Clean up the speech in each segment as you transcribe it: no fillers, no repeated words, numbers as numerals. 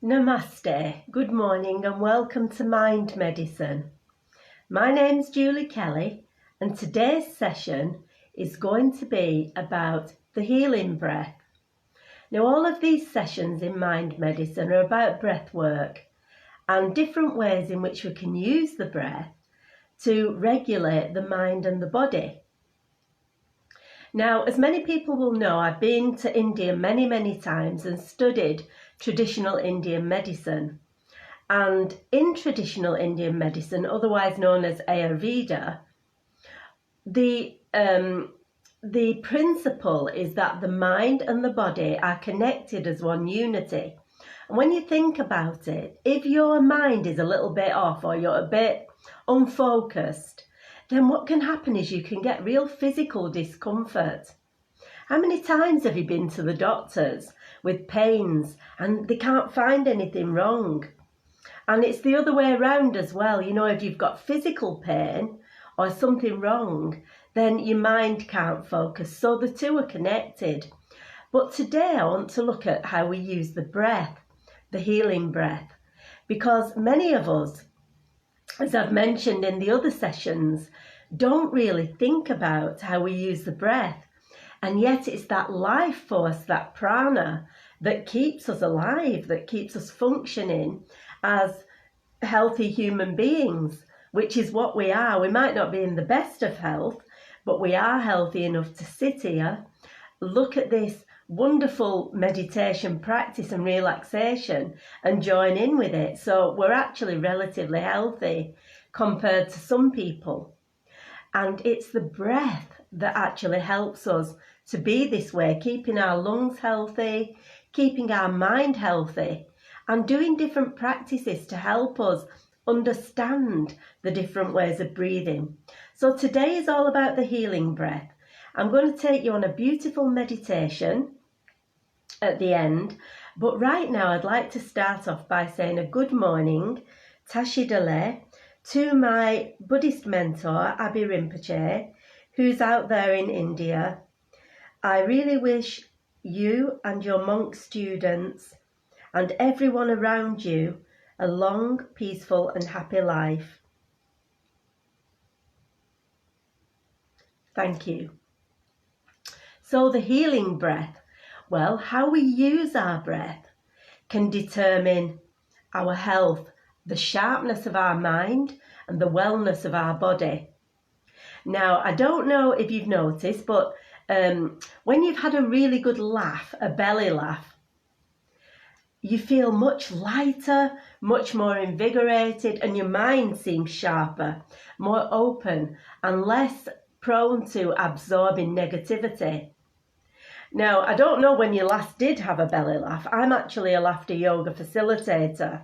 Namaste, good morning and welcome to Mind Medicine. My name's Julie Kelly and today's session is going to be about the healing breath. Now all of these sessions in Mind Medicine are about breath work and different ways in which we can use the breath to regulate the mind and the body. Now, as many people will know, I've been to India many times and studied traditional Indian medicine. And in traditional Indian medicine, otherwise known as Ayurveda, the principle is that the mind and the body are connected as one unity. And when you think about it, if your mind is a little bit off or you're a bit unfocused, then what can happen is you can get real physical discomfort. How many times have you been to the doctors with pains and they can't find anything wrong? And it's the other way around as well. You know, if you've got physical pain or something wrong, then your mind can't focus. So the two are connected. But today I want to look at how we use the breath, the healing breath, because many of us, as I've mentioned in the other sessions, don't really think about how we use the breath. And yet it's that life force, that prana, that keeps us alive, that keeps us functioning as healthy human beings, which is what we are. We might not be in the best of health, but we are healthy enough to sit here, look at this wonderful meditation practice and relaxation and join in with it. So we're actually relatively healthy compared to some people. And it's the breath that actually helps us to be this way, keeping our lungs healthy, keeping our mind healthy, and doing different practices to help us understand the different ways of breathing. So today is all about the healing breath. I'm going to take you on a beautiful meditation at the end, but right now I'd like to start off by saying a good morning, Tashi Dele, to my Buddhist mentor, Abhi Rinpoche, who's out there in India. I really wish you and your monk students and everyone around you a long, peaceful and happy life. Thank you. So the healing breath. Well, how we use our breath can determine our health, the sharpness of our mind and the wellness of our body. Now, I don't know if you've noticed, but when you've had a really good laugh, a belly laugh, you feel much lighter, much more invigorated, and your mind seems sharper, more open and less prone to absorbing negativity. Now, I don't know when you last did have a belly laugh. I'm actually a laughter yoga facilitator,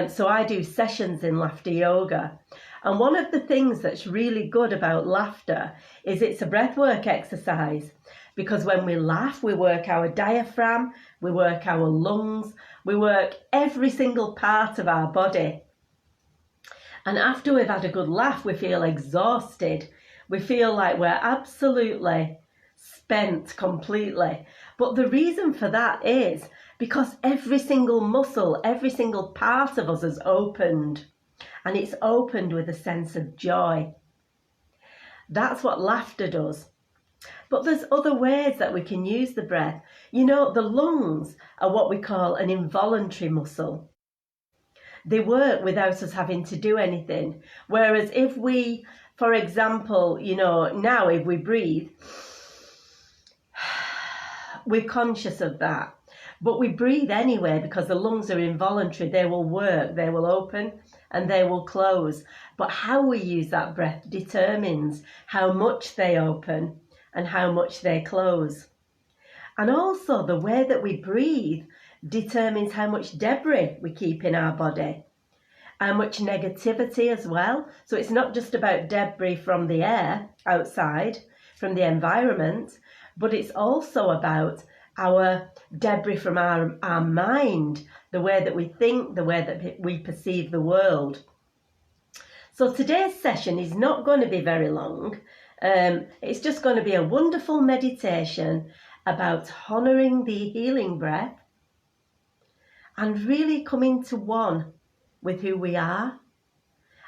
so I do sessions in laughter yoga. And one of the things that's really good about laughter is it's a breathwork exercise, because when we laugh, we work our diaphragm, we work our lungs, we work every single part of our body. And after we've had a good laugh, we feel exhausted. We feel like we're absolutely spent completely. But the reason for that is because every single muscle, every single part of us has opened, and it's opened with a sense of joy. That's what laughter does. But there's other ways that we can use the breath. You know, the lungs are what we call an involuntary muscle. They work without us having to do anything. Whereas if we, for example, you know, now if we breathe, we're conscious of that. But we breathe anyway because the lungs are involuntary. They will work, they will open and they will close. But how we use that breath determines how much they open and how much they close. And also the way that we breathe determines how much debris we keep in our body, how much negativity as well. So it's not just about debris from the air outside, from the environment, but it's also about our debris from our mind, the way that we think, the way that we perceive the world. So today's session is not going to be very long. It's just going to be a wonderful meditation about honouring the healing breath and really come into one with who we are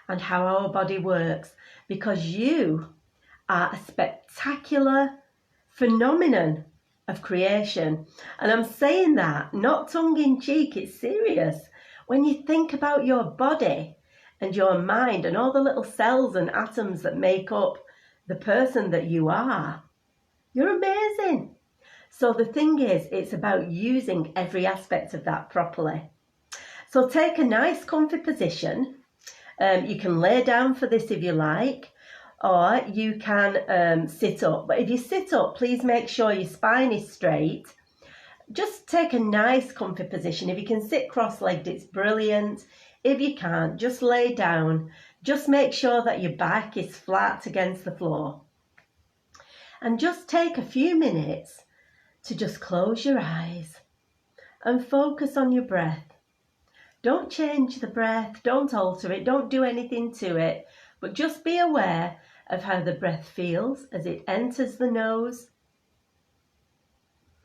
and how our body works, because you are a spectacular phenomenon of creation. And I'm saying that not tongue-in-cheek, it's serious. When you think about your body and your mind and all the little cells and atoms that make up the person that you are, you're amazing. So the thing is, it's about using every aspect of that properly. So take a nice comfy position. You can lay down for this if you like, or you can sit up. But if you sit up, please make sure your spine is straight. Just take a nice comfy position. If you can sit cross-legged, it's brilliant. If you can't, just lay down. Just make sure that your back is flat against the floor. And just take a few minutes to just close your eyes and focus on your breath. Don't change the breath, don't alter it, don't do anything to it, but just be aware of how the breath feels as it enters the nose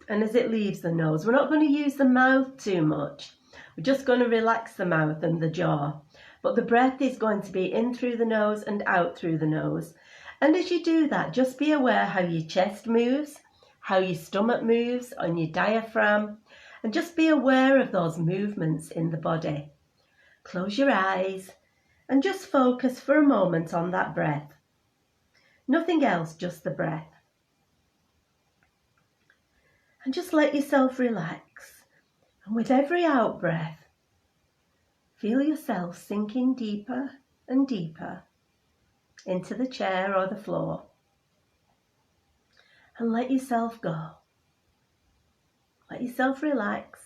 and as it leaves the nose. We're not going to use the mouth too much. We're just going to relax the mouth and the jaw. But the breath is going to be in through the nose and out through the nose. And as you do that, just be aware how your chest moves, how your stomach moves on your diaphragm, and just be aware of those movements in the body. Close your eyes and just focus for a moment on that breath. Nothing else, just the breath. And just let yourself relax. And with every out breath, feel yourself sinking deeper and deeper into the chair or the floor. And let yourself go. Let yourself relax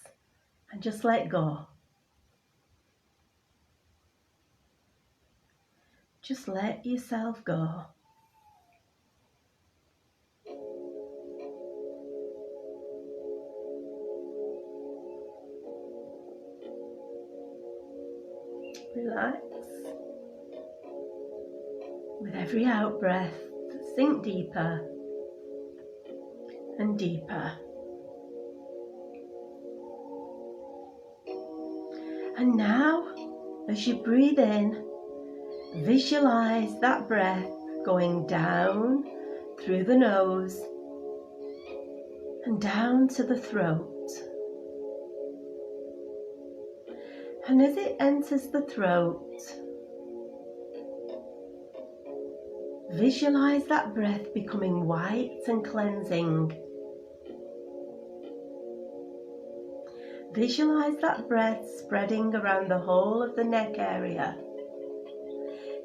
and just let go. Just let yourself go. Relax. With every out breath, sink deeper and deeper. And now, as you breathe in, visualize that breath going down through the nose and down to the throat. And as it enters the throat, visualize that breath becoming white and cleansing. Visualize that breath spreading around the whole of the neck area,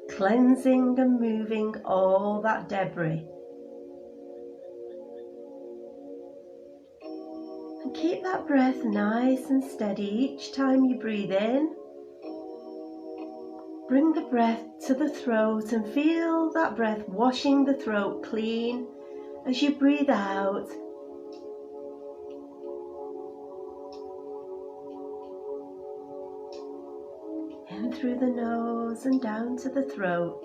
cleansing and moving all that debris. And keep that breath nice and steady each time you breathe in. Bring the breath to the throat and feel that breath washing the throat clean as you breathe out. In through the nose and down to the throat.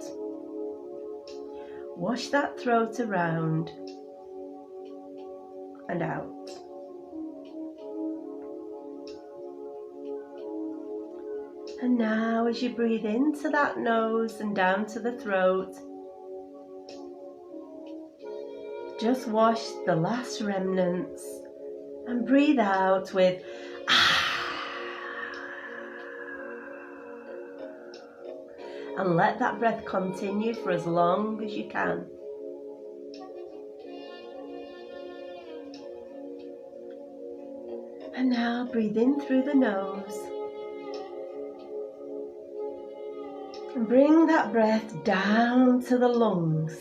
Wash that throat around and out. And now as you breathe into that nose and down to the throat, just wash the last remnants and breathe out with and let that breath continue for as long as you can. And now breathe in through the nose and bring that breath down to the lungs.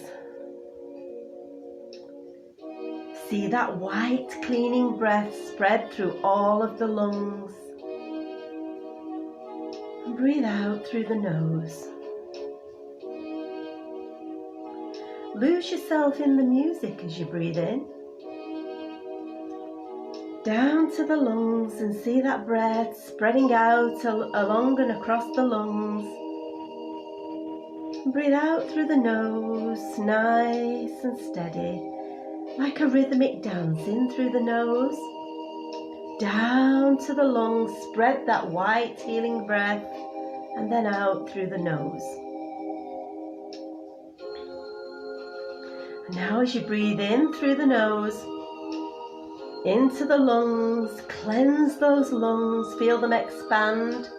See that white cleaning breath spread through all of the lungs. And breathe out through the nose. Lose yourself in the music as you breathe in. Down to the lungs and see that breath spreading out along and across the lungs. Breathe out through the nose, nice and steady, like a rhythmic dance in through the nose down to the lungs. Spread that white healing breath, and then out through the nose. And now as you breathe in through the nose, into the lungs, cleanse those lungs, feel them expand,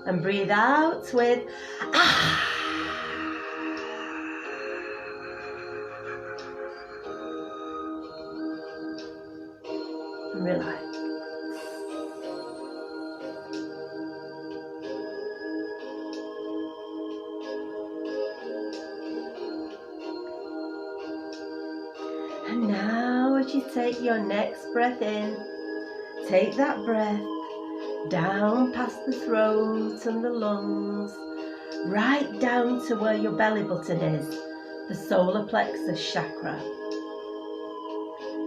and breathe out with ah. And relax. And now as you take your next breath in, take that breath down past the throat and the lungs, right down to where your belly button is, the solar plexus chakra.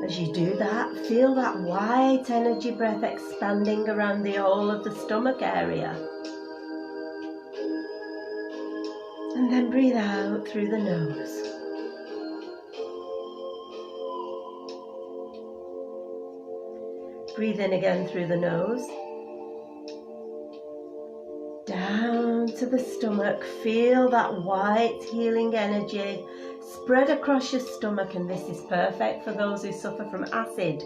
As you do that, feel that white energy breath expanding around the whole of the stomach area. And then breathe out through the nose. Breathe in again through the nose. Down to the stomach, feel that white healing energy spread across your stomach, and this is perfect for those who suffer from acid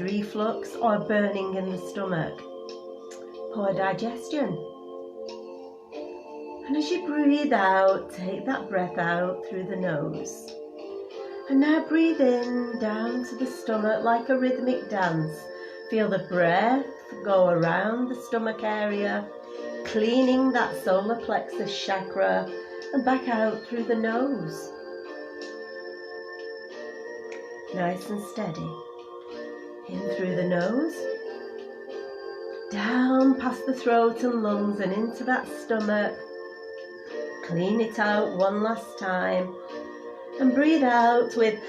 reflux or burning in the stomach, poor digestion. And as you breathe out, take that breath out through the nose. And now breathe in down to the stomach like a rhythmic dance. Feel the breath go around the stomach area, cleaning that solar plexus chakra, and back out through the nose. Nice and steady. In through the nose, down past the throat and lungs and into that stomach. Clean it out one last time and breathe out with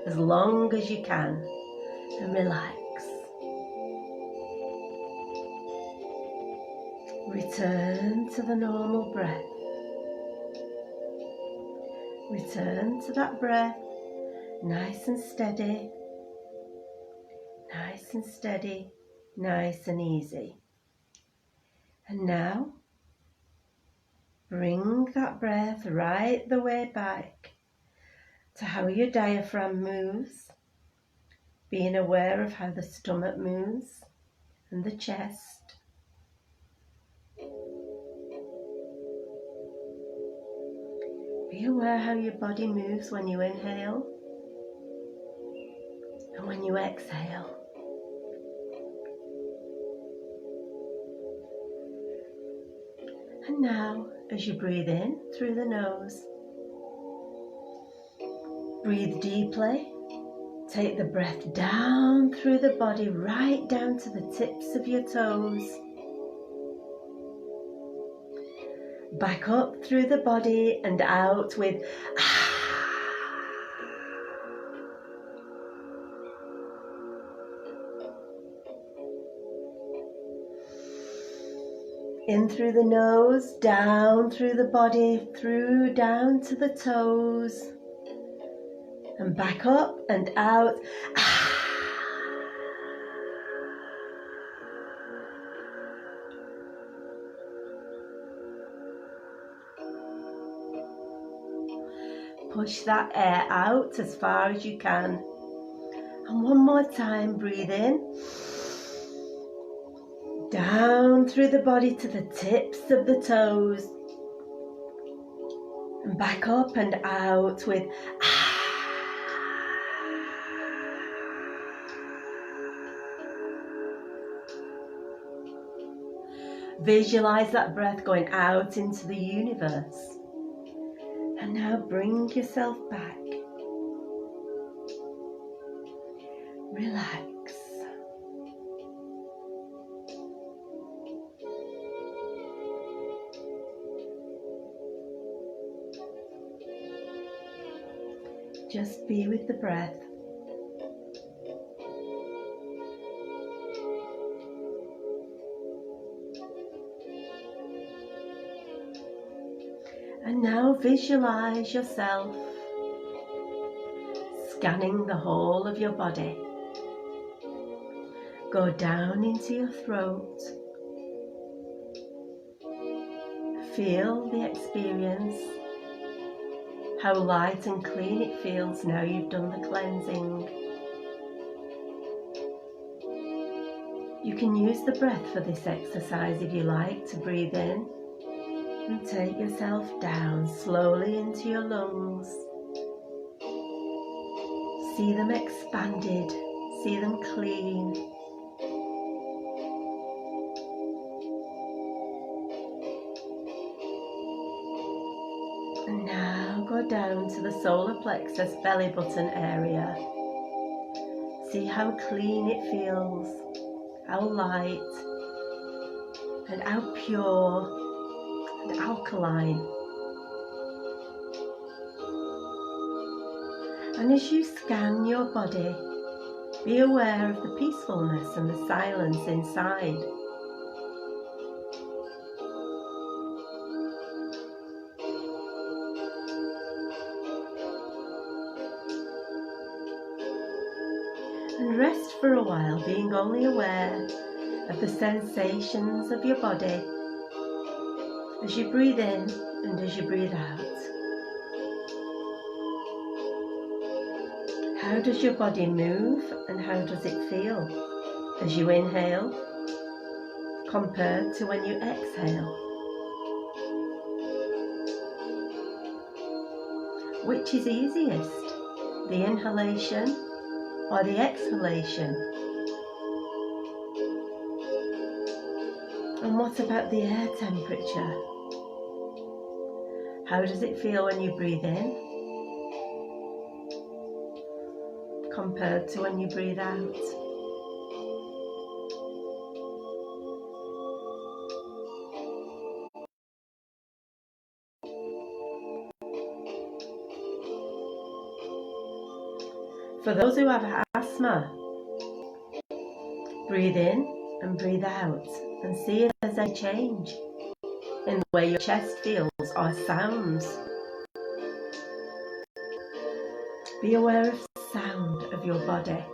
as long as you can, and relax. Return to the normal breath. Return to that breath, nice and steady, nice and steady, nice and easy. And now, bring that breath right the way back to how your diaphragm moves, being aware of how the stomach moves and the chest. Be aware how your body moves when you inhale and when you exhale. And now, as you breathe in through the nose, breathe deeply. Take the breath down through the body, right down to the tips of your toes. Back up through the body and out with in through the nose, down through the body, through down to the toes, and back up and out. Push that air out as far as you can. And one more time, breathe in. Down through the body to the tips of the toes. And back up and out with Visualize that breath going out into the universe. And now bring yourself back. Relax. Just be with the breath. now visualize yourself scanning the whole of your body. Go down into your throat. Feel the experience, how light and clean it feels now you've done the cleansing. You can use the breath for this exercise if you like, to breathe in and take yourself down slowly into your lungs. See them expanded, see them clean. And now go down to the solar plexus belly button area. See how clean it feels, how light and how pure and alkaline. And as you scan your body, be aware of the peacefulness and the silence inside. And rest for a while, being only aware of the sensations of your body as you breathe in and as you breathe out. How does your body move and how does it feel as you inhale compared to when you exhale? Which is easiest, the inhalation or the exhalation? And what about the air temperature? How does it feel when you breathe in compared to when you breathe out? For those who have asthma, breathe in and breathe out and see if there's a change in the way your chest feels or sounds. Be aware of the sound of your body.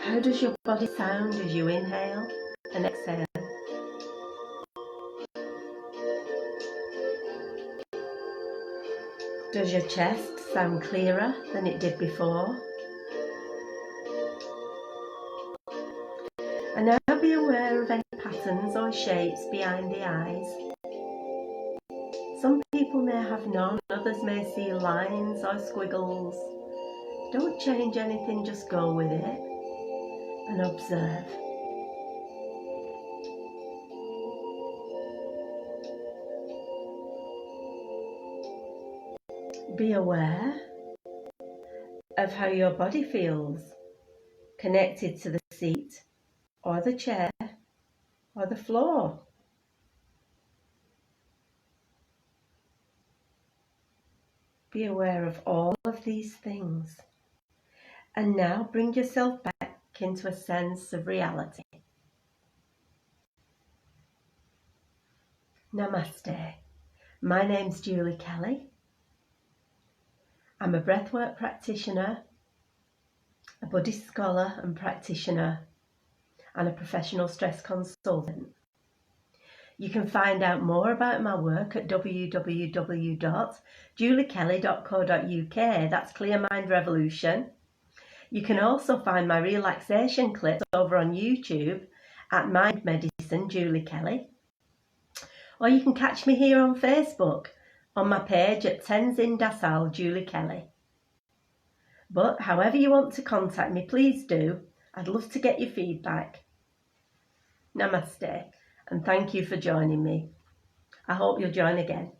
How does your body sound as you inhale and exhale? Does your chest sound clearer than it did before? And now be aware of any patterns or shapes behind the eyes. Some people may have none, others may see lines or squiggles. Don't change anything, just go with it and observe. Be aware of how your body feels connected to the seat or the chair or the floor. Be aware of all of these things. And now bring yourself back into a sense of reality. Namaste. My name's Julie Kelly. I'm a breathwork practitioner, a Buddhist scholar and practitioner, and a professional stress consultant. You can find out more about my work at www.juliekelly.co.uk. That's Clear Mind Revolution. You can also find my relaxation clips over on YouTube at Mind Medicine Julie Kelly. Or you can catch me here on Facebook on my page at Tenzin Dasal Julie Kelly. But however you want to contact me, please do. I'd love to get your feedback. Namaste, and thank you for joining me. I hope you'll join again.